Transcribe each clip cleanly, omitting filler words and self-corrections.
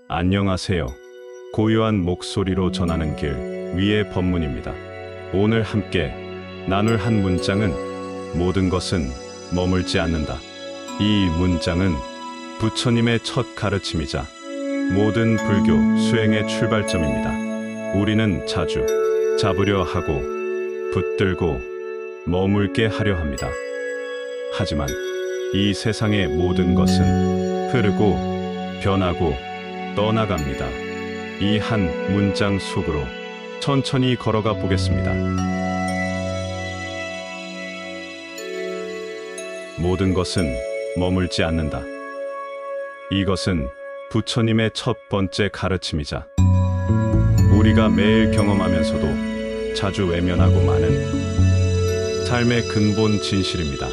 안녕하세요. 고요한 목소리로 전하는 길 위의 법문입니다. 오늘 함께 나눌 한 문장은 모든 것은 머물지 않는다. 이 문장은 부처님의 첫 가르침이자 모든 불교 수행의 출발점입니다. 우리는 자주 잡으려 하고 붙들고 머물게 하려 합니다. 하지만 이 세상의 모든 것은 흐르고 변하고 떠나갑니다. 이 한 문장 속으로 천천히 걸어가 보겠습니다. 모든 것은 머물지 않는다. 이것은 부처님의 첫 번째 가르침이자 우리가 매일 경험하면서도 자주 외면하고 마는 삶의 근본 진실입니다.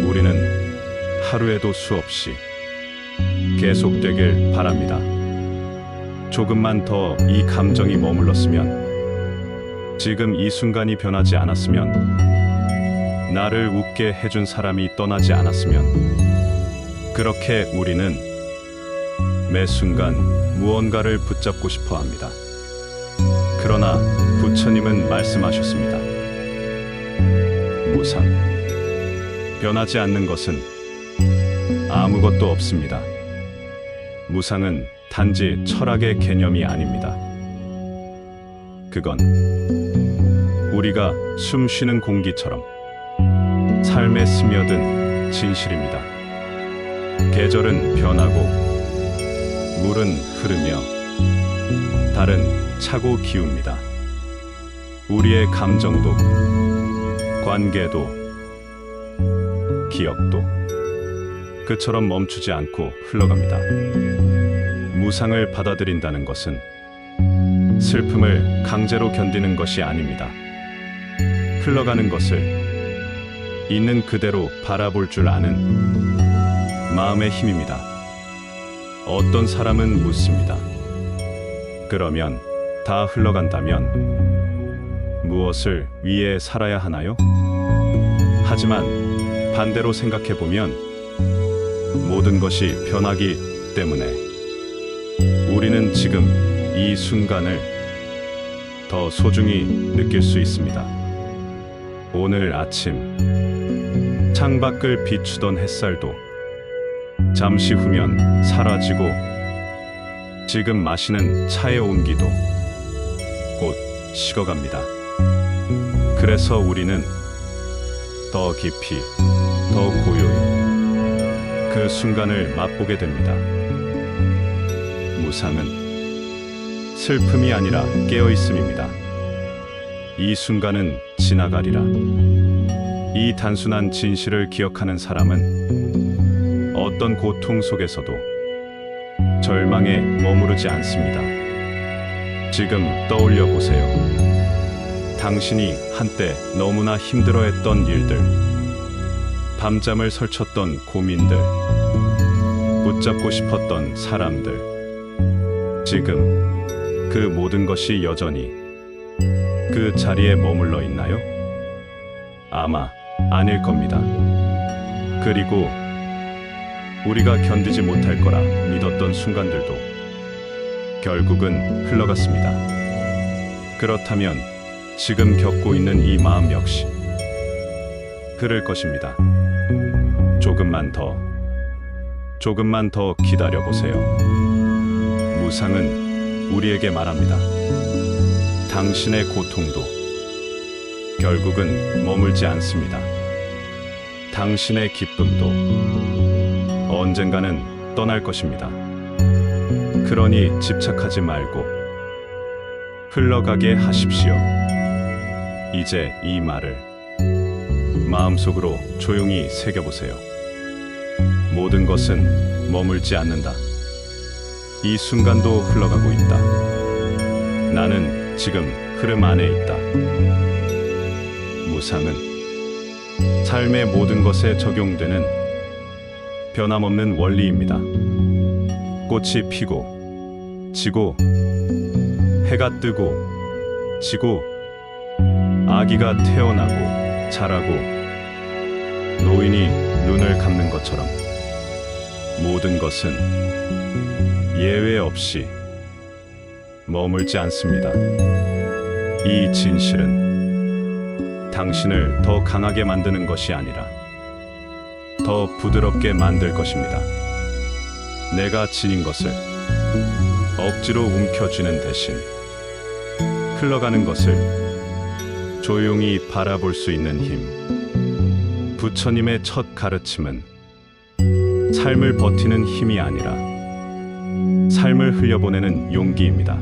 우리는 하루에도 수없이 계속되길 바랍니다. 조금만 더 이 감정이 머물렀으면, 지금 이 순간이 변하지 않았으면, 나를 웃게 해준 사람이 떠나지 않았으면, 그렇게 우리는 매 순간 무언가를 붙잡고 싶어 합니다. 그러나 부처님은 말씀하셨습니다. 무상. 변하지 않는 것은 아무것도 없습니다. 무상은 단지 철학의 개념이 아닙니다. 그건 우리가 숨 쉬는 공기처럼 삶에 스며든 진실입니다. 계절은 변하고 물은 흐르며 달은 차고 기웁니다. 우리의 감정도 관계도 기억도 그처럼 멈추지 않고 흘러갑니다. 무상을 받아들인다는 것은 슬픔을 강제로 견디는 것이 아닙니다. 흘러가는 것을 있는 그대로 바라볼 줄 아는 마음의 힘입니다. 어떤 사람은 묻습니다. 그러면 다 흘러간다면 무엇을 위해 살아야 하나요? 하지만 반대로 생각해보면 모든 것이 변하기 때문에 우리는 지금 이 순간을 더 소중히 느낄 수 있습니다. 오늘 아침 창밖을 비추던 햇살도 잠시 후면 사라지고 지금 마시는 차의 온기도 곧 식어갑니다. 그래서 우리는 더 깊이, 더 고요히 그 순간을 맛보게 됩니다. 무상은 슬픔이 아니라 깨어있음입니다. 이 순간은 지나가리라. 이 단순한 진실을 기억하는 사람은 어떤 고통 속에서도 절망에 머무르지 않습니다. 지금 떠올려 보세요. 당신이 한때 너무나 힘들어했던 일들, 밤잠을 설쳤던 고민들, 붙잡고 싶었던 사람들, 지금 그 모든 것이 여전히 그 자리에 머물러 있나요? 아마 아닐 겁니다. 그리고 우리가 견디지 못할 거라 믿었던 순간들도 결국은 흘러갔습니다. 그렇다면 지금 겪고 있는 이 마음 역시 흐를 것입니다. 조금만 더 기다려보세요. 무상은 우리에게 말합니다. 당신의 고통도 결국은 머물지 않습니다. 당신의 기쁨도 언젠가는 떠날 것입니다. 그러니 집착하지 말고 흘러가게 하십시오. 이제 이 말을 마음속으로 조용히 새겨보세요. 모든 것은 머물지 않는다. 이 순간도 흘러가고 있다. 나는 지금 흐름 안에 있다. 무상은 삶의 모든 것에 적용되는 변함없는 원리입니다. 꽃이 피고 지고 해가 뜨고 지고 아기가 태어나고 자라고 노인이 눈을 감는 것처럼 모든 것은 예외 없이 머물지 않습니다. 이 진실은 당신을 더 강하게 만드는 것이 아니라 더 부드럽게 만들 것입니다. 내가 지닌 것을 억지로 움켜쥐는 대신 흘러가는 것을 조용히 바라볼 수 있는 힘. 부처님의 첫 가르침은 삶을 버티는 힘이 아니라 삶을 흘려보내는 용기입니다.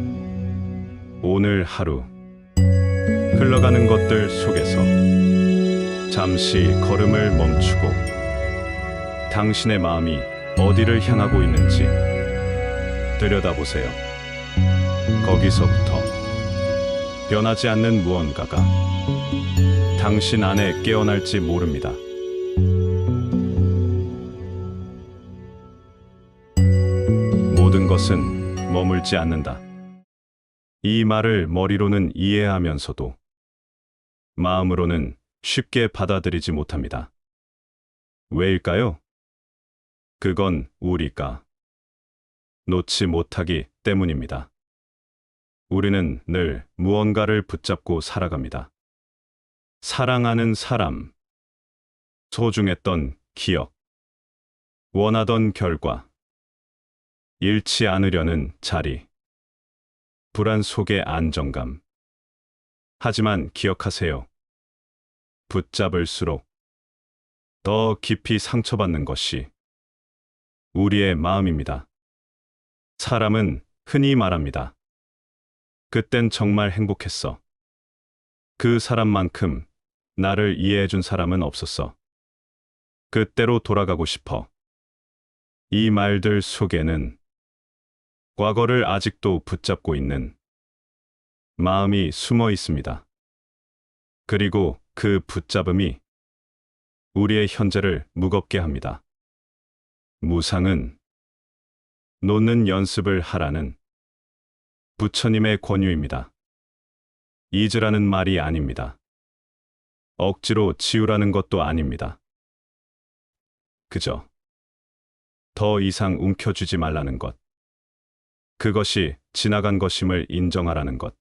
오늘 하루 흘러가는 것들 속에서 잠시 걸음을 멈추고 당신의 마음이 어디를 향하고 있는지 들여다보세요. 거기서부터 변하지 않는 무언가가 당신 안에 깨어날지 모릅니다. 모든 것은 머물지 않는다. 이 말을 머리로는 이해하면서도 마음으로는 쉽게 받아들이지 못합니다. 왜일까요? 그건 우리가 놓지 못하기 때문입니다. 우리는 늘 무언가를 붙잡고 살아갑니다. 사랑하는 사람, 소중했던 기억, 원하던 결과, 잃지 않으려는 자리, 불안 속의 안정감. 하지만 기억하세요. 붙잡을수록 더 깊이 상처받는 것이 우리의 마음입니다. 사람은 흔히 말합니다. 그땐 정말 행복했어. 그 사람만큼 나를 이해해준 사람은 없었어. 그때로 돌아가고 싶어. 이 말들 속에는 과거를 아직도 붙잡고 있는 마음이 숨어 있습니다. 그리고 그 붙잡음이 우리의 현재를 무겁게 합니다. 무상은 놓는 연습을 하라는 부처님의 권유입니다. 잊으라는 말이 아닙니다. 억지로 지우라는 것도 아닙니다. 그저 더 이상 움켜쥐지 말라는 것. 그것이 지나간 것임을 인정하라는 것.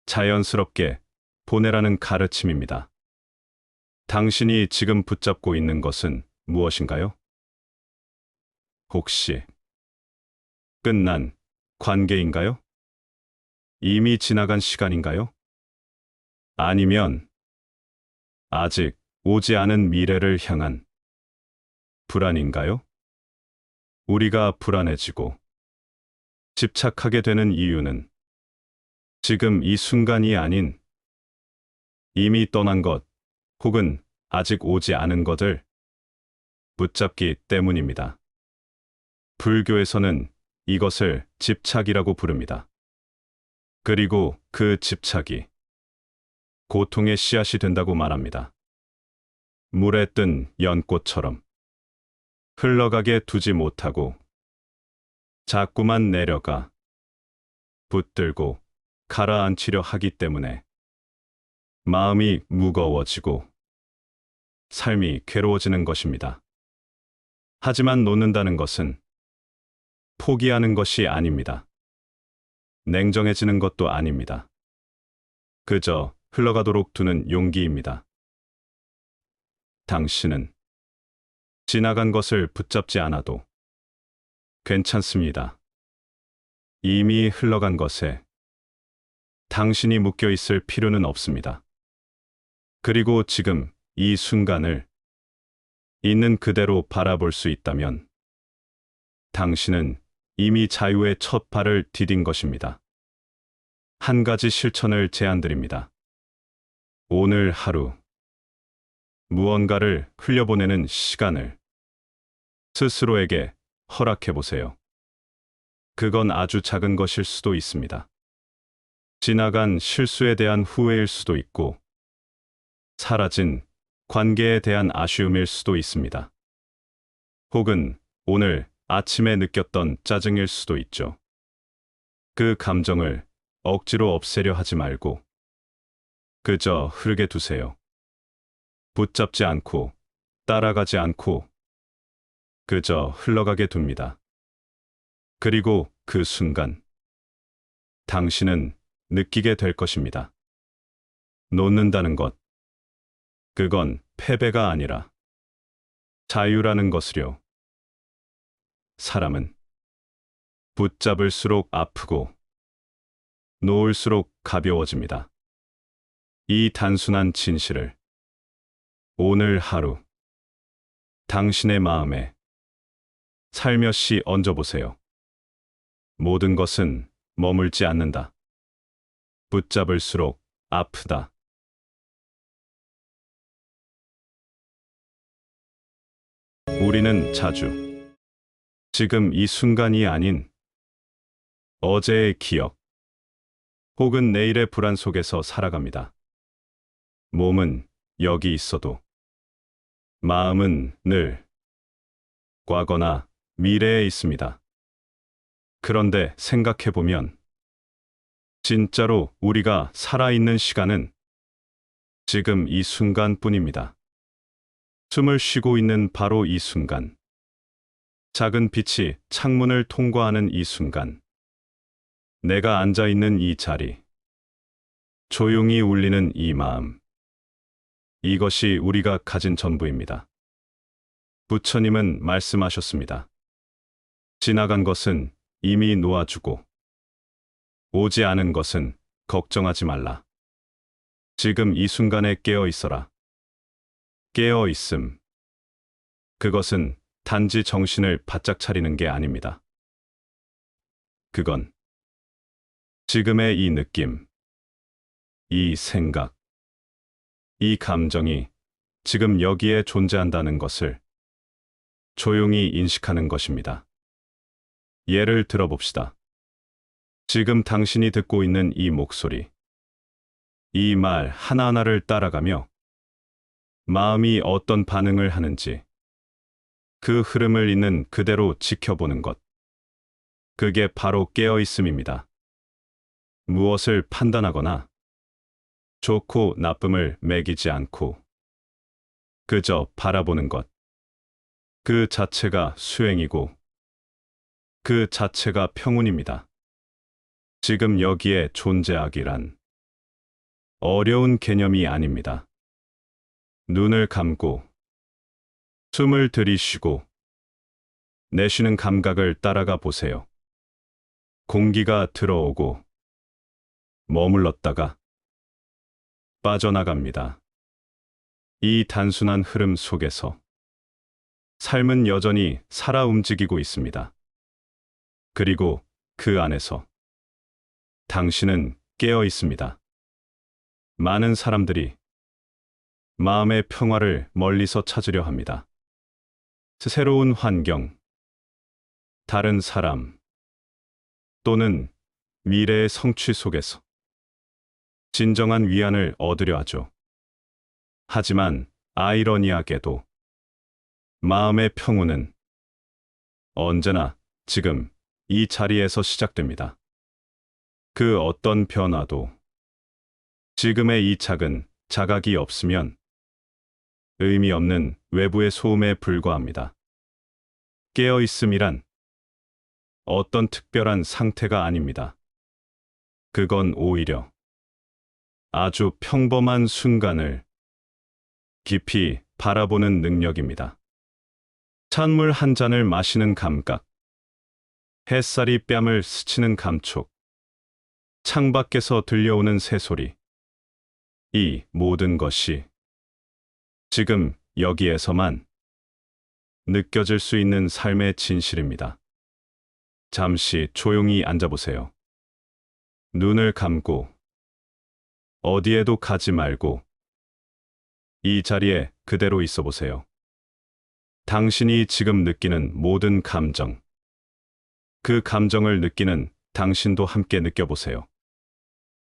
자연스럽게 보내라는 가르침입니다. 당신이 지금 붙잡고 있는 것은 무엇인가요? 혹시 끝난 관계인가요? 이미 지나간 시간인가요? 아니면 아직 오지 않은 미래를 향한 불안인가요? 우리가 불안해지고 집착하게 되는 이유는 지금 이 순간이 아닌 이미 떠난 것 혹은 아직 오지 않은 것을 붙잡기 때문입니다. 불교에서는 이것을 집착이라고 부릅니다. 그리고 그 집착이 고통의 씨앗이 된다고 말합니다. 물에 뜬 연꽃처럼 흘러가게 두지 못하고 자꾸만 내려가 붙들고 가라앉히려 하기 때문에 마음이 무거워지고 삶이 괴로워지는 것입니다. 하지만 놓는다는 것은 포기하는 것이 아닙니다. 냉정해지는 것도 아닙니다. 그저 흘러가도록 두는 용기입니다. 당신은 지나간 것을 붙잡지 않아도 괜찮습니다. 이미 흘러간 것에 당신이 묶여 있을 필요는 없습니다. 그리고 지금 이 순간을 있는 그대로 바라볼 수 있다면 당신은 이미 자유의 첫 발을 디딘 것입니다. 한 가지 실천을 제안드립니다. 오늘 하루 무언가를 흘려보내는 시간을 스스로에게 허락해 보세요. 그건 아주 작은 것일 수도 있습니다. 지나간 실수에 대한 후회일 수도 있고, 사라진 관계에 대한 아쉬움일 수도 있습니다. 혹은 오늘 아침에 느꼈던 짜증일 수도 있죠. 그 감정을 억지로 없애려 하지 말고 그저 흐르게 두세요. 붙잡지 않고 따라가지 않고 그저 흘러가게 둡니다. 그리고 그 순간 당신은 느끼게 될 것입니다. 놓는다는 것, 그건 패배가 아니라 자유라는 것을요. 사람은 붙잡을수록 아프고 놓을수록 가벼워집니다. 이 단순한 진실을 오늘 하루 당신의 마음에 살며시 얹어보세요. 모든 것은 머물지 않는다. 붙잡을수록 아프다. 우리는 자주 지금 이 순간이 아닌 어제의 기억 혹은 내일의 불안 속에서 살아갑니다. 몸은 여기 있어도 마음은 늘 과거나 미래에 있습니다. 그런데 생각해보면 진짜로 우리가 살아있는 시간은 지금 이 순간뿐입니다. 숨을 쉬고 있는 바로 이 순간. 작은 빛이 창문을 통과하는 이 순간. 내가 앉아 있는 이 자리. 조용히 울리는 이 마음. 이것이 우리가 가진 전부입니다. 부처님은 말씀하셨습니다. 지나간 것은 이미 놓아주고 오지 않은 것은 걱정하지 말라. 지금 이 순간에 깨어 있어라. 깨어 있음. 그것은 단지 정신을 바짝 차리는 게 아닙니다. 그건 지금의 이 느낌, 이 생각, 이 감정이 지금 여기에 존재한다는 것을 조용히 인식하는 것입니다. 예를 들어봅시다. 지금 당신이 듣고 있는 이 목소리, 이 말 하나하나를 따라가며 마음이 어떤 반응을 하는지 그 흐름을 있는 그대로 지켜보는 것. 그게 바로 깨어있음입니다. 무엇을 판단하거나 좋고 나쁨을 매기지 않고 그저 바라보는 것. 그 자체가 수행이고 그 자체가 평온입니다. 지금 여기에 존재하기란 어려운 개념이 아닙니다. 눈을 감고 숨을 들이쉬고 내쉬는 감각을 따라가 보세요. 공기가 들어오고 머물렀다가 빠져나갑니다. 이 단순한 흐름 속에서 삶은 여전히 살아 움직이고 있습니다. 그리고 그 안에서 당신은 깨어 있습니다. 많은 사람들이 마음의 평화를 멀리서 찾으려 합니다. 새로운 환경, 다른 사람, 또는 미래의 성취 속에서 진정한 위안을 얻으려 하죠. 하지만 아이러니하게도 마음의 평온은 언제나 지금 이 자리에서 시작됩니다. 그 어떤 변화도 지금의 이 작은 자각이 없으면 의미 없는 외부의 소음에 불과합니다. 깨어있음이란 어떤 특별한 상태가 아닙니다. 그건 오히려 아주 평범한 순간을 깊이 바라보는 능력입니다. 찬물 한 잔을 마시는 감각, 햇살이 뺨을 스치는 감촉, 창밖에서 들려오는 새소리. 이 모든 것이 지금 여기에서만 느껴질 수 있는 삶의 진실입니다. 잠시 조용히 앉아보세요. 눈을 감고 어디에도 가지 말고 이 자리에 그대로 있어 보세요. 당신이 지금 느끼는 모든 감정, 그 감정을 느끼는 당신도 함께 느껴보세요.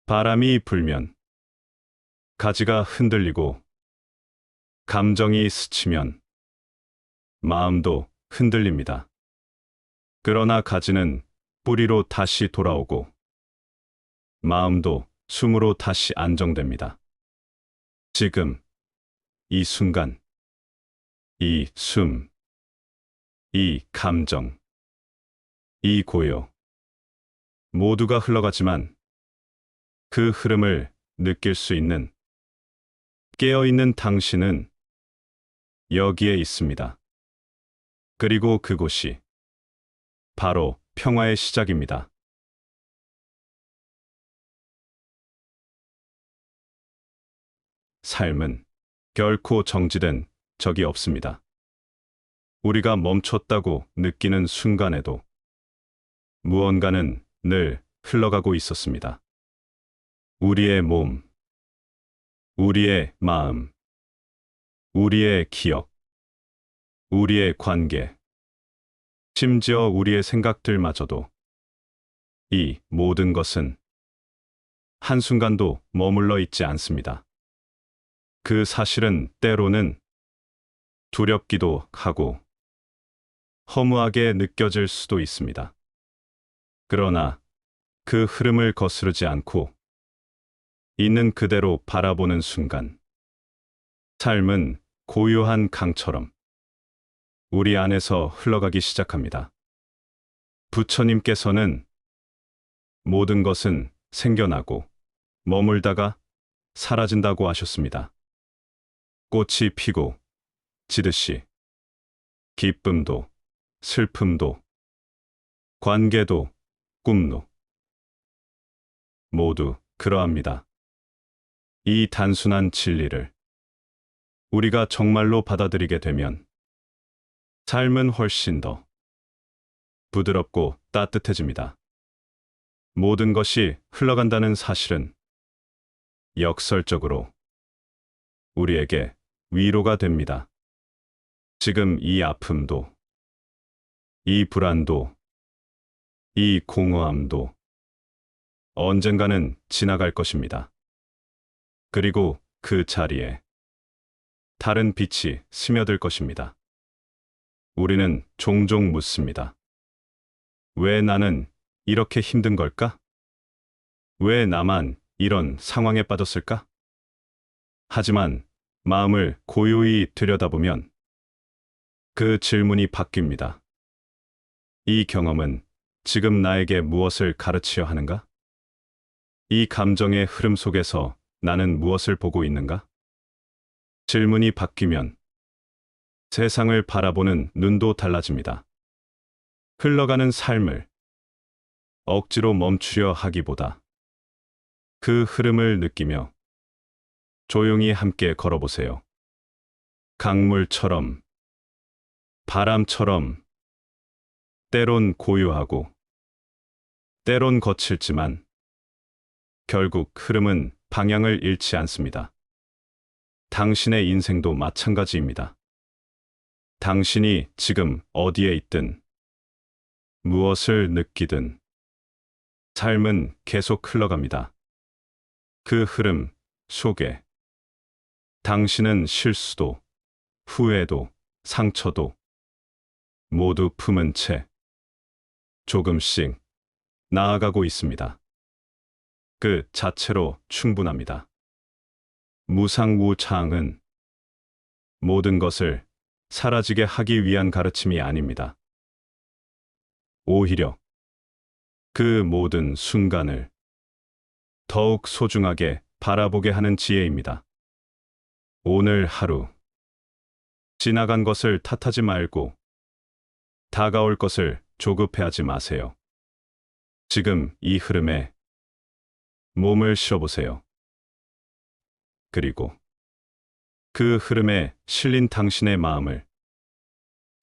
바람이 불면, 가지가 흔들리고, 감정이 스치면, 마음도 흔들립니다. 그러나 가지는 뿌리로 다시 돌아오고, 마음도 숨으로 다시 안정됩니다. 지금, 이 순간, 이 숨, 이 감정, 이 고요. 모두가 흘러가지만 그 흐름을 느낄 수 있는 깨어있는 당신은 여기에 있습니다. 그리고 그곳이 바로 평화의 시작입니다. 삶은 결코 정지된 적이 없습니다. 우리가 멈췄다고 느끼는 순간에도 무언가는 늘 흘러가고 있었습니다. 우리의 몸, 우리의 마음, 우리의 기억, 우리의 관계, 심지어 우리의 생각들마저도 이 모든 것은 한순간도 머물러 있지 않습니다. 그 사실은 때로는 두렵기도 하고 허무하게 느껴질 수도 있습니다. 그러나 그 흐름을 거스르지 않고 있는 그대로 바라보는 순간, 삶은 고요한 강처럼 우리 안에서 흘러가기 시작합니다. 부처님께서는 모든 것은 생겨나고 머물다가 사라진다고 하셨습니다. 꽃이 피고 지듯이 기쁨도 슬픔도 관계도 꿈도 모두 그러합니다. 이 단순한 진리를 우리가 정말로 받아들이게 되면 삶은 훨씬 더 부드럽고 따뜻해집니다. 모든 것이 흘러간다는 사실은 역설적으로 우리에게 위로가 됩니다. 지금 이 아픔도, 이 불안도, 이 공허함도 언젠가는 지나갈 것입니다. 그리고 그 자리에 다른 빛이 스며들 것입니다. 우리는 종종 묻습니다. 왜 나는 이렇게 힘든 걸까? 왜 나만 이런 상황에 빠졌을까? 하지만 마음을 고요히 들여다보면 그 질문이 바뀝니다. 이 경험은 지금 나에게 무엇을 가르치려 하는가? 이 감정의 흐름 속에서 나는 무엇을 보고 있는가? 질문이 바뀌면 세상을 바라보는 눈도 달라집니다. 흘러가는 삶을 억지로 멈추려 하기보다 그 흐름을 느끼며 조용히 함께 걸어보세요. 강물처럼, 바람처럼, 때론 고요하고, 때론 거칠지만 결국 흐름은 방향을 잃지 않습니다. 당신의 인생도 마찬가지입니다. 당신이 지금 어디에 있든, 무엇을 느끼든, 삶은 계속 흘러갑니다. 그 흐름 속에 당신은 실수도, 후회도, 상처도 모두 품은 채 조금씩 나아가고 있습니다. 그 자체로 충분합니다. 무상무창은 모든 것을 사라지게 하기 위한 가르침이 아닙니다. 오히려 그 모든 순간을 더욱 소중하게 바라보게 하는 지혜입니다. 오늘 하루 지나간 것을 탓하지 말고 다가올 것을 조급해하지 마세요. 지금 이 흐름에 몸을 실어보세요. 그리고 그 흐름에 실린 당신의 마음을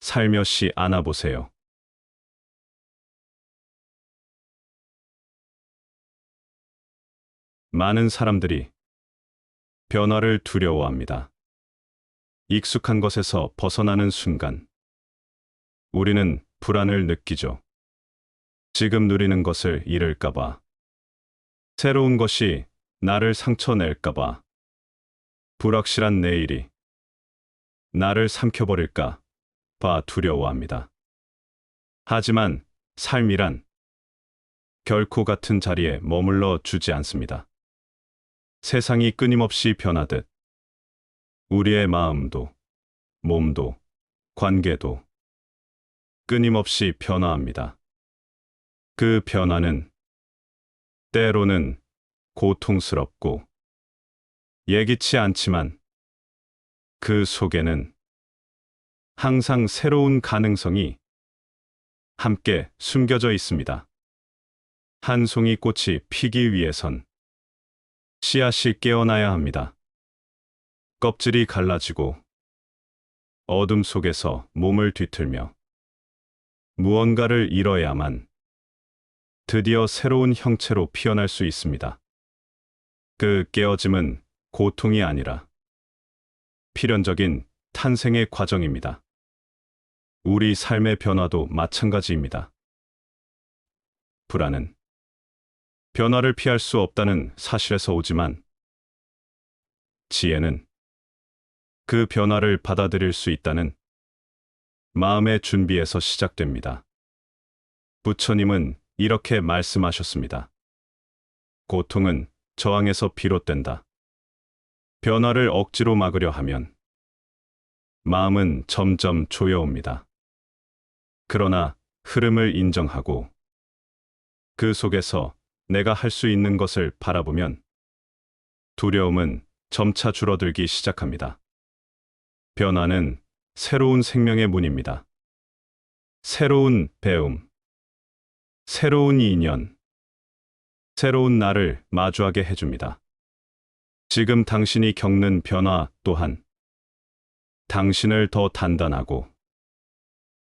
살며시 안아보세요. 많은 사람들이 변화를 두려워합니다. 익숙한 것에서 벗어나는 순간, 우리는 불안을 느끼죠. 지금 누리는 것을 잃을까봐, 새로운 것이 나를 상처낼까봐, 불확실한 내일이 나를 삼켜버릴까 봐 두려워합니다. 하지만 삶이란 결코 같은 자리에 머물러 주지 않습니다. 세상이 끊임없이 변하듯 우리의 마음도, 몸도, 관계도 끊임없이 변화합니다. 그 변화는 때로는 고통스럽고 예기치 않지만 그 속에는 항상 새로운 가능성이 함께 숨겨져 있습니다. 한 송이 꽃이 피기 위해선 씨앗이 깨어나야 합니다. 껍질이 갈라지고 어둠 속에서 몸을 뒤틀며 무언가를 잃어야만 드디어 새로운 형체로 피어날 수 있습니다. 그 깨어짐은 고통이 아니라 필연적인 탄생의 과정입니다. 우리 삶의 변화도 마찬가지입니다. 불안은 변화를 피할 수 없다는 사실에서 오지만 지혜는 그 변화를 받아들일 수 있다는 마음의 준비에서 시작됩니다. 부처님은 이렇게 말씀하셨습니다. 고통은 저항에서 비롯된다. 변화를 억지로 막으려 하면 마음은 점점 조여옵니다. 그러나 흐름을 인정하고 그 속에서 내가 할 수 있는 것을 바라보면 두려움은 점차 줄어들기 시작합니다. 변화는 새로운 생명의 문입니다. 새로운 배움, 새로운 인연, 새로운 나를 마주하게 해줍니다. 지금 당신이 겪는 변화 또한 당신을 더 단단하고,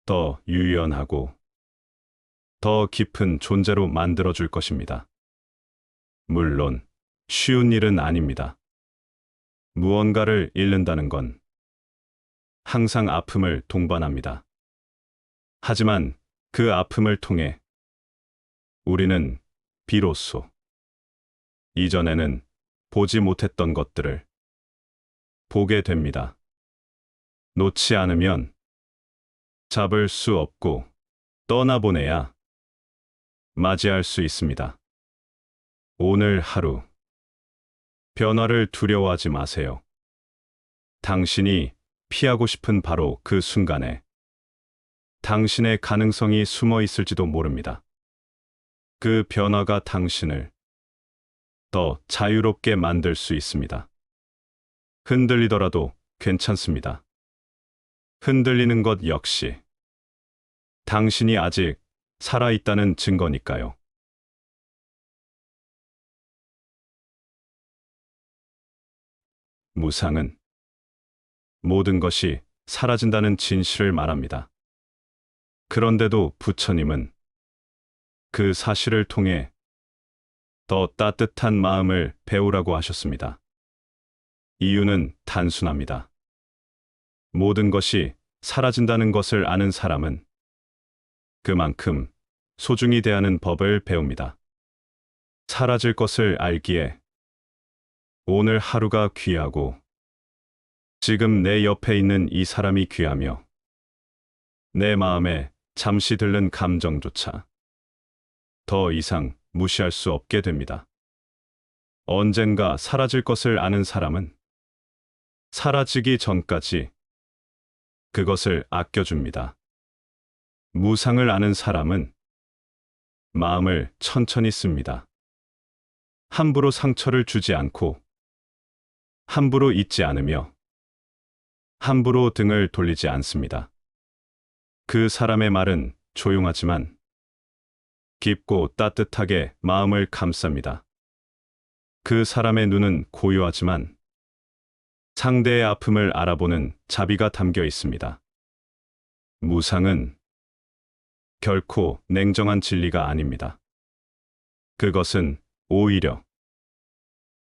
더 유연하고, 더 깊은 존재로 만들어줄 것입니다. 물론 쉬운 일은 아닙니다. 무언가를 잃는다는 건 항상 아픔을 동반합니다. 하지만 그 아픔을 통해 우리는 비로소 이전에는 보지 못했던 것들을 보게 됩니다. 놓지 않으면 잡을 수 없고 떠나보내야 맞이할 수 있습니다. 오늘 하루 변화를 두려워하지 마세요. 당신이 피하고 싶은 바로 그 순간에 당신의 가능성이 숨어 있을지도 모릅니다. 그 변화가 당신을 더 자유롭게 만들 수 있습니다. 흔들리더라도 괜찮습니다. 흔들리는 것 역시 당신이 아직 살아있다는 증거니까요. 무상은 모든 것이 사라진다는 진실을 말합니다. 그런데도 부처님은 그 사실을 통해 더 따뜻한 마음을 배우라고 하셨습니다. 이유는 단순합니다. 모든 것이 사라진다는 것을 아는 사람은 그만큼 소중히 대하는 법을 배웁니다. 사라질 것을 알기에 오늘 하루가 귀하고 지금 내 옆에 있는 이 사람이 귀하며 내 마음에 잠시 들른 감정조차 더 이상 무시할 수 없게 됩니다. 언젠가 사라질 것을 아는 사람은 사라지기 전까지 그것을 아껴줍니다. 무상을 아는 사람은 마음을 천천히 씁니다. 함부로 상처를 주지 않고 함부로 잊지 않으며 함부로 등을 돌리지 않습니다. 그 사람의 말은 조용하지만 깊고 따뜻하게 마음을 감쌉니다. 그 사람의 눈은 고요하지만 상대의 아픔을 알아보는 자비가 담겨 있습니다. 무상은 결코 냉정한 진리가 아닙니다. 그것은 오히려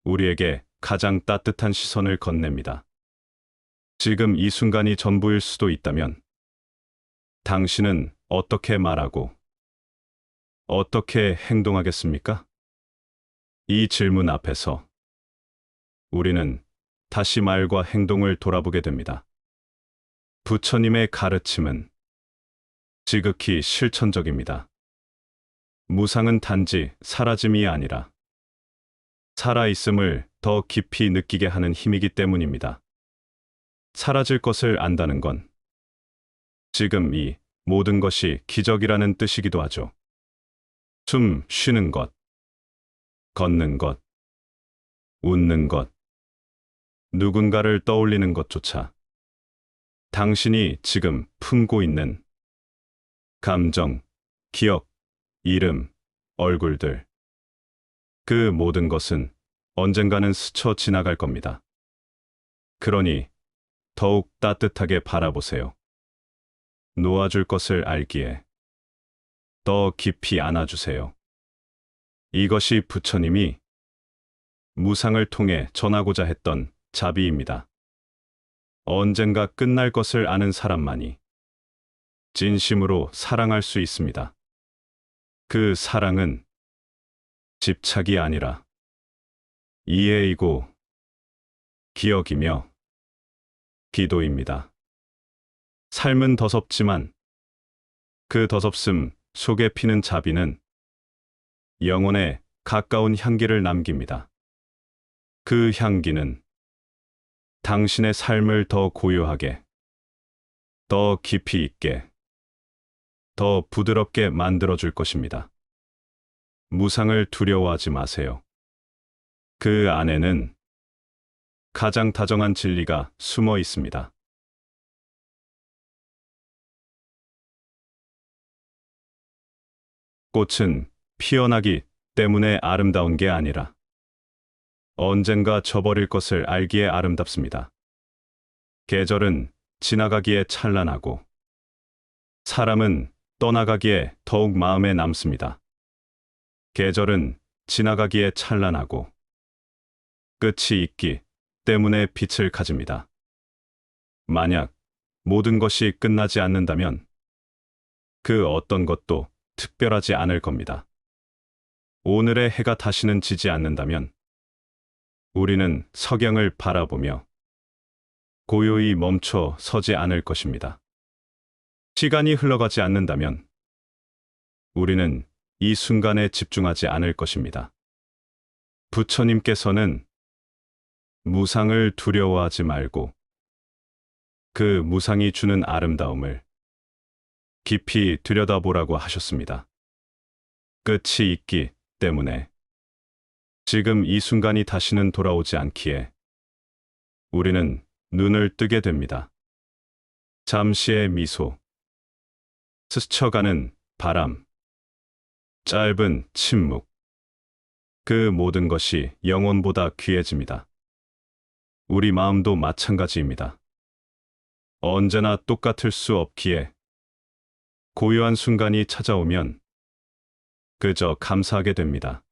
우리에게 가장 따뜻한 시선을 건넵니다. 지금 이 순간이 전부일 수도 있다면 당신은 어떻게 말하고 어떻게 행동하겠습니까? 이 질문 앞에서 우리는 다시 말과 행동을 돌아보게 됩니다. 부처님의 가르침은 지극히 실천적입니다. 무상은 단지 사라짐이 아니라 살아있음을 더 깊이 느끼게 하는 힘이기 때문입니다. 사라질 것을 안다는 건 지금 이 모든 것이 기적이라는 뜻이기도 하죠. 숨 쉬는 것, 걷는 것, 웃는 것, 누군가를 떠올리는 것조차 당신이 지금 품고 있는 감정, 기억, 이름, 얼굴들, 그 모든 것은 언젠가는 스쳐 지나갈 겁니다. 그러니 더욱 따뜻하게 바라보세요. 놓아줄 것을 알기에 더 깊이 안아주세요. 이것이 부처님이 무상을 통해 전하고자 했던 자비입니다. 언젠가 끝날 것을 아는 사람만이 진심으로 사랑할 수 있습니다. 그 사랑은 집착이 아니라 이해이고 기억이며 기도입니다. 삶은 더섭지만 그 더섭음 속에 피는 자비는 영혼에 가까운 향기를 남깁니다. 그 향기는 당신의 삶을 더 고요하게, 더 깊이 있게, 더 부드럽게 만들어줄 것입니다. 무상을 두려워하지 마세요. 그 안에는 가장 다정한 진리가 숨어 있습니다. 꽃은 피어나기 때문에 아름다운 게 아니라 언젠가 져버릴 것을 알기에 아름답습니다. 계절은 지나가기에 찬란하고 사람은 떠나가기에 더욱 마음에 남습니다. 계절은 지나가기에 찬란하고 끝이 있기 때문에 빛을 가집니다. 만약 모든 것이 끝나지 않는다면 그 어떤 것도 특별하지 않을 겁니다. 오늘의 해가 다시는 지지 않는다면 우리는 석양을 바라보며 고요히 멈춰 서지 않을 것입니다. 시간이 흘러가지 않는다면 우리는 이 순간에 집중하지 않을 것입니다. 부처님께서는 무상을 두려워하지 말고 그 무상이 주는 아름다움을 깊이 들여다보라고 하셨습니다. 끝이 있기 때문에 지금 이 순간이 다시는 돌아오지 않기에 우리는 눈을 뜨게 됩니다. 잠시의 미소, 스쳐가는 바람, 짧은 침묵, 그 모든 것이 영혼보다 귀해집니다. 우리 마음도 마찬가지입니다. 언제나 똑같을 수 없기에 고요한 순간이 찾아오면 그저 감사하게 됩니다.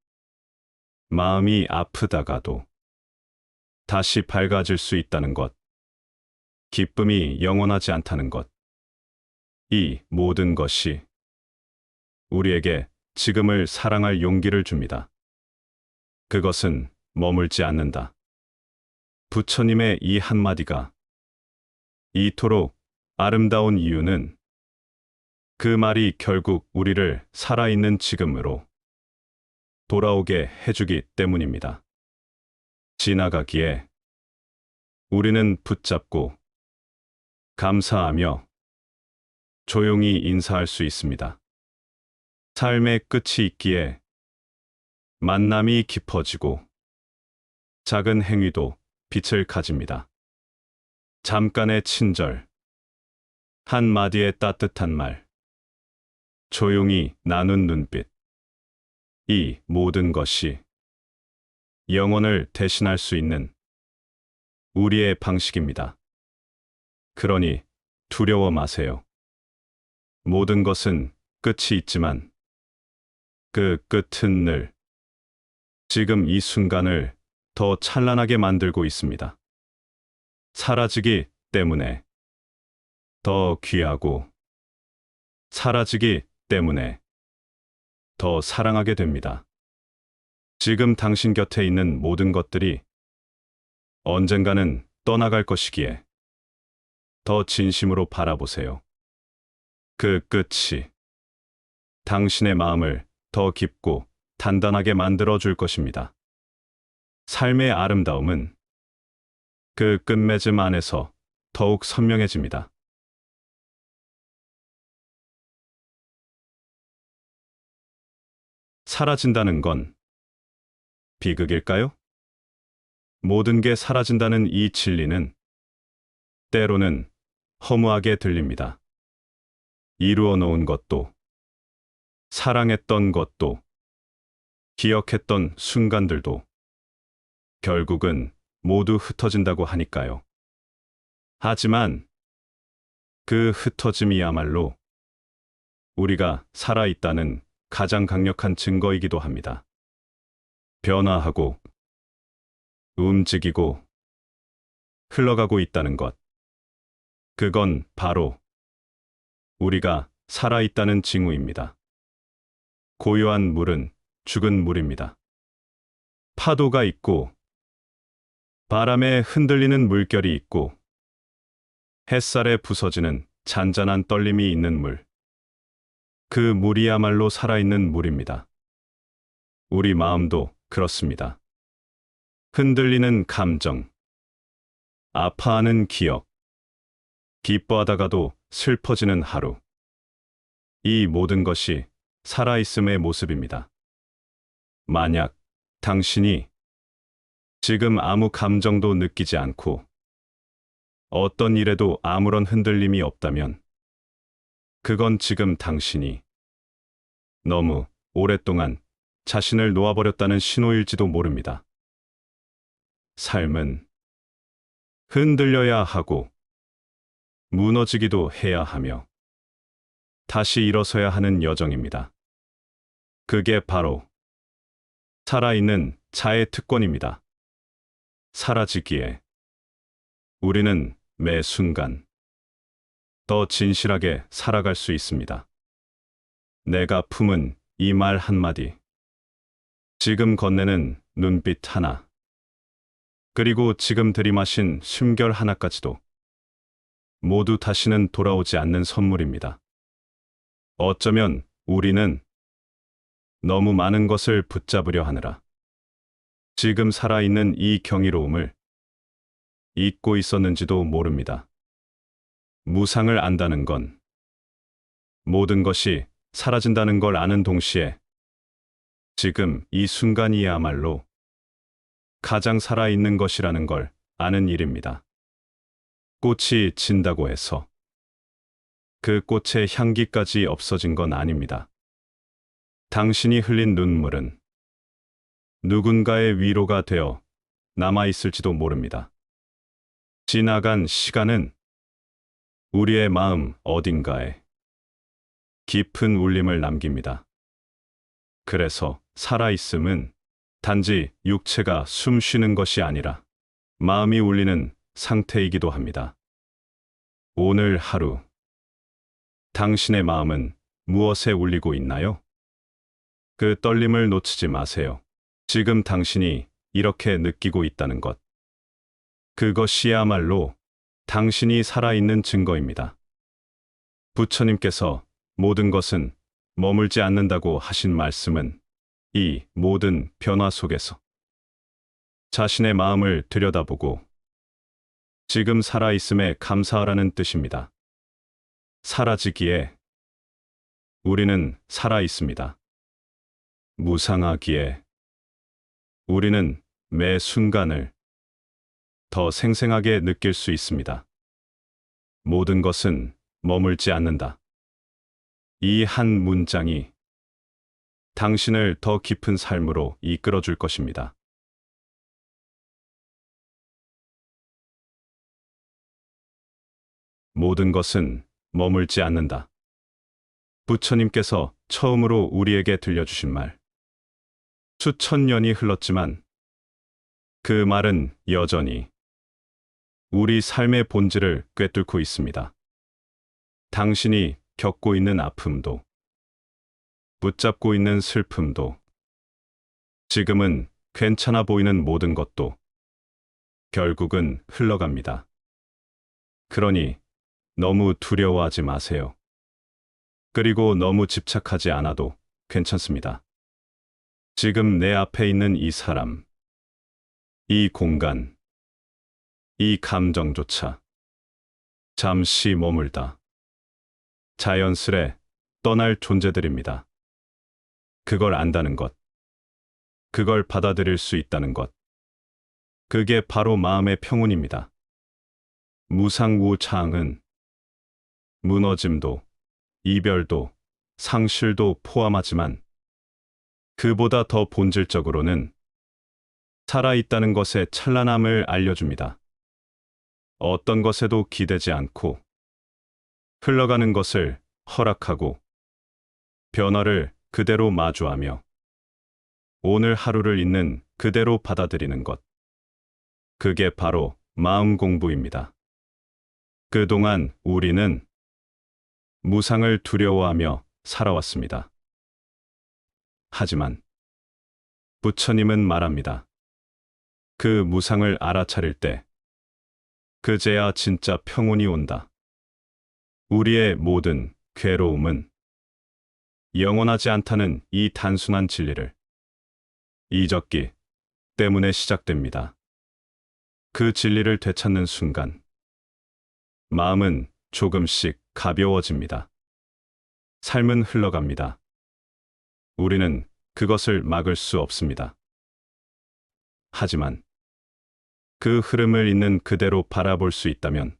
마음이 아프다가도 다시 밝아질 수 있다는 것, 기쁨이 영원하지 않다는 것, 이 모든 것이 우리에게 지금을 사랑할 용기를 줍니다. 그것은 머물지 않는다. 부처님의 이 한마디가 이토록 아름다운 이유는 그 말이 결국 우리를 살아있는 지금으로 돌아오게 해주기 때문입니다. 지나가기에 우리는 붙잡고 감사하며 조용히 인사할 수 있습니다. 삶의 끝이 있기에 만남이 깊어지고 작은 행위도 빛을 가집니다. 잠깐의 친절, 한마디의 따뜻한 말, 조용히 나눈 눈빛, 이 모든 것이 영혼을 대신할 수 있는 우리의 방식입니다. 그러니 두려워 마세요. 모든 것은 끝이 있지만 그 끝은 늘 지금 이 순간을 더 찬란하게 만들고 있습니다. 사라지기 때문에 더 귀하고 사라지기 때문에 더 사랑하게 됩니다. 지금 당신 곁에 있는 모든 것들이 언젠가는 떠나갈 것이기에 더 진심으로 바라보세요. 그 끝이 당신의 마음을 더 깊고 단단하게 만들어 줄 것입니다. 삶의 아름다움은 그 끝맺음 안에서 더욱 선명해집니다. 사라진다는 건 비극일까요? 모든 게 사라진다는 이 진리는 때로는 허무하게 들립니다. 이루어 놓은 것도, 사랑했던 것도, 기억했던 순간들도 결국은 모두 흩어진다고 하니까요. 하지만 그 흩어짐이야말로 우리가 살아있다는 가장 강력한 증거이기도 합니다. 변화하고, 움직이고, 흘러가고 있다는 것. 그건 바로 우리가 살아있다는 징후입니다. 고요한 물은 죽은 물입니다. 파도가 있고, 바람에 흔들리는 물결이 있고, 햇살에 부서지는 잔잔한 떨림이 있는 물. 그 물이야말로 살아있는 물입니다. 우리 마음도 그렇습니다. 흔들리는 감정, 아파하는 기억, 기뻐하다가도 슬퍼지는 하루. 이 모든 것이 살아있음의 모습입니다. 만약 당신이 지금 아무 감정도 느끼지 않고 어떤 일에도 아무런 흔들림이 없다면 그건 지금 당신이 너무 오랫동안 자신을 놓아버렸다는 신호일지도 모릅니다. 삶은 흔들려야 하고 무너지기도 해야 하며 다시 일어서야 하는 여정입니다. 그게 바로 살아있는 자의 특권입니다. 사라지기에 우리는 매 순간 더 진실하게 살아갈 수 있습니다. 내가 품은 이 말 한마디, 지금 건네는 눈빛 하나, 그리고 지금 들이마신 숨결 하나까지도 모두 다시는 돌아오지 않는 선물입니다. 어쩌면 우리는 너무 많은 것을 붙잡으려 하느라 지금 살아있는 이 경이로움을 잊고 있었는지도 모릅니다. 무상을 안다는 건 모든 것이 사라진다는 걸 아는 동시에 지금 이 순간이야말로 가장 살아있는 것이라는 걸 아는 일입니다. 꽃이 진다고 해서 그 꽃의 향기까지 없어진 건 아닙니다. 당신이 흘린 눈물은 누군가의 위로가 되어 남아있을지도 모릅니다. 지나간 시간은 우리의 마음 어딘가에 깊은 울림을 남깁니다. 그래서 살아있음은 단지 육체가 숨 쉬는 것이 아니라 마음이 울리는 상태이기도 합니다. 오늘 하루 당신의 마음은 무엇에 울리고 있나요? 그 떨림을 놓치지 마세요. 지금 당신이 이렇게 느끼고 있다는 것. 그것이야말로 당신이 살아있는 증거입니다. 부처님께서 모든 것은 머물지 않는다고 하신 말씀은 이 모든 변화 속에서 자신의 마음을 들여다보고 지금 살아있음에 감사하라는 뜻입니다. 사라지기에 우리는 살아있습니다. 무상하기에 우리는 매 순간을 더 생생하게 느낄 수 있습니다. 모든 것은 머물지 않는다. 이 한 문장이 당신을 더 깊은 삶으로 이끌어 줄 것입니다. 모든 것은 머물지 않는다. 부처님께서 처음으로 우리에게 들려주신 말. 수천 년이 흘렀지만 그 말은 여전히 우리 삶의 본질을 꿰뚫고 있습니다. 당신이 겪고 있는 아픔도, 붙잡고 있는 슬픔도, 지금은 괜찮아 보이는 모든 것도 결국은 흘러갑니다. 그러니 너무 두려워하지 마세요. 그리고 너무 집착하지 않아도 괜찮습니다. 지금 내 앞에 있는 이 사람, 이 공간, 이 감정조차 잠시 머물다 자연스레 떠날 존재들입니다. 그걸 안다는 것, 그걸 받아들일 수 있다는 것. 그게 바로 마음의 평온입니다. 무상무차항은 무너짐도, 이별도, 상실도 포함하지만 그보다 더 본질적으로는 살아있다는 것의 찬란함을 알려줍니다. 어떤 것에도 기대지 않고 흘러가는 것을 허락하고 변화를 그대로 마주하며 오늘 하루를 있는 그대로 받아들이는 것. 그게 바로 마음 공부입니다. 그동안 우리는 무상을 두려워하며 살아왔습니다. 하지만 부처님은 말합니다. 그 무상을 알아차릴 때 그제야 진짜 평온이 온다. 우리의 모든 괴로움은 영원하지 않다는 이 단순한 진리를 잊었기 때문에 시작됩니다. 그 진리를 되찾는 순간 마음은 조금씩 가벼워집니다. 삶은 흘러갑니다. 우리는 그것을 막을 수 없습니다. 하지만 그 흐름을 있는 그대로 바라볼 수 있다면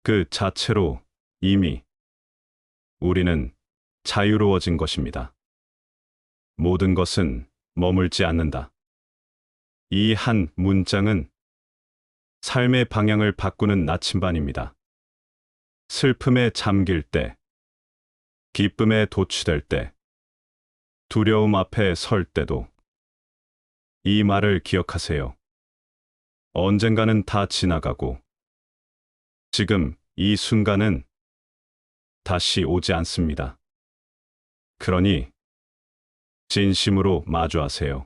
그 자체로 이미 우리는 자유로워진 것입니다. 모든 것은 머물지 않는다. 이 한 문장은 삶의 방향을 바꾸는 나침반입니다. 슬픔에 잠길 때, 기쁨에 도취될 때, 두려움 앞에 설 때도 이 말을 기억하세요. 언젠가는 다 지나가고 지금 이 순간은 다시 오지 않습니다. 그러니 진심으로 마주하세요.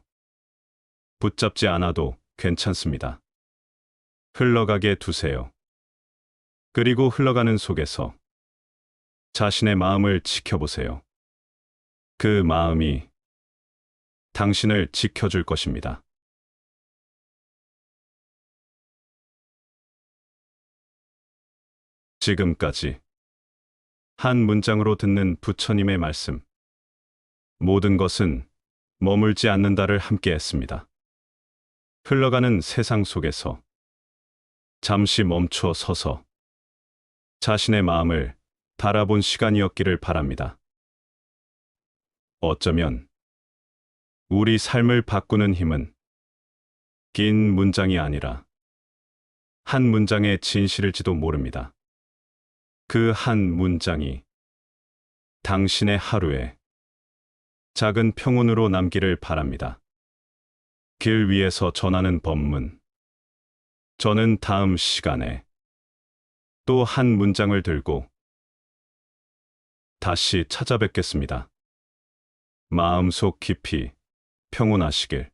붙잡지 않아도 괜찮습니다. 흘러가게 두세요. 그리고 흘러가는 속에서 자신의 마음을 지켜보세요. 그 마음이 당신을 지켜줄 것입니다. 지금까지 한 문장으로 듣는 부처님의 말씀. 모든 것은 머물지 않는다를 함께 했습니다. 흘러가는 세상 속에서 잠시 멈춰 서서 자신의 마음을 바라본 시간이었기를 바랍니다. 어쩌면 우리 삶을 바꾸는 힘은 긴 문장이 아니라 한 문장의 진실일지도 모릅니다. 그 한 문장이 당신의 하루에 작은 평온으로 남기를 바랍니다. 길 위에서 전하는 법문. 저는 다음 시간에 또 한 문장을 들고 다시 찾아뵙겠습니다. 마음속 깊이 평온하시길.